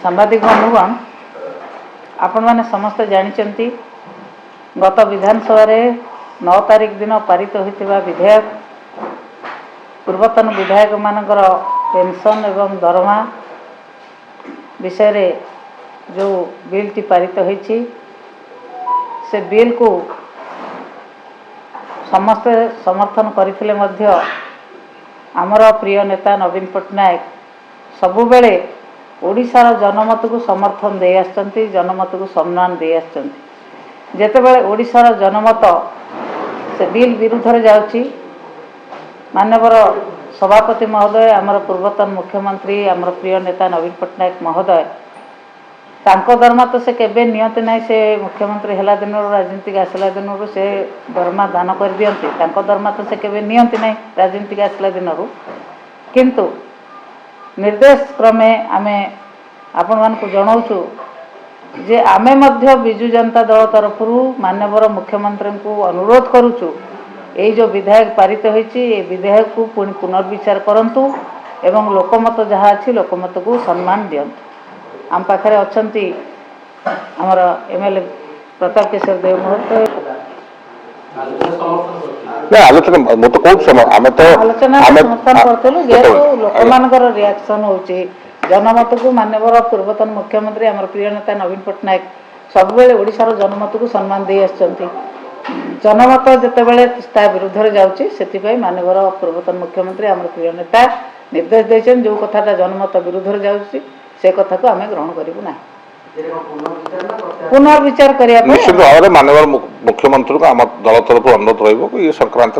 सांबादिक बंधुगण आपण मैंने समस्ते जानते गत विधानसभा 9 तारिख दिन पारित होता विधेयक पूर्वतन विधायक मानकर पेंशन एवं दरमा विषय रे जो बिल टी पारित होती से बिल को समस्ते समर्थन करथिले मध्य आमर प्रिय नेता नवीन पट्टनायक सबुबेले ओडिशार जनमत को समर्थन दे आछंती, जनमत को सम्मान दे आछंती। जेतेबेले ओडिशार जनमत से बिल विरुद्ध रे जाउची माननीय सभापति महोदय आमर पूर्वतन मुख्यमंत्री आमर प्रिय नेता नवीन पट्टनायक महोदय तांको दरमा तो से केबे नियंत नहीं, से मुख्यमंत्री हला दिन राजनीतिक आसला दिन से दरमा दान कर दियंती, तांको दरमा तो से केबे नियंत नहीं राजनीतिक आसला दिन किंतु निर्देश क्रमे आमे आपण मान को जनाऊँ जे आमे मध्य बिजु जनता दल तरफ माननीय मुख्यमंत्री को अनुरोध करुचु ये जो विधेयक पारित होती विधेयक को पुणी पुनर्विचार करंतु एवं लोकमत जहाँ अच्छी लोकमत को सम्मान दियंतु। आम पाखे अच्छी आमर एमएलए प्रताप किशोर देव महोदय आलोचना समर्थन करूँ जेहेतु लोक मान रिएक्शन होची जनमत को माननीय पूर्वतन मुख्यमंत्री आमर प्रिय नेता नवीन पट्टनायक सबुबेले ओडिशार जनमत को सम्मान दे आछंती। जनमत जितेबाला ता विरुद्ध रे जाउची सेतिपई माननीय पूर्वतन मुख्यमंत्री आमर प्रिय नेता निर्देश देछन जो कथाटा जनमत विरुद्ध रे जाउची से कथा को आमे ग्रहण करिवु ना। पुनर्विचार करिया निश्चित भाव में माननीय मुख्यमंत्री को आम दल तरफ अनुरोध रही ये संक्रांत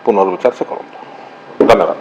पुनर्विचार से करूँ। धन्यवाद।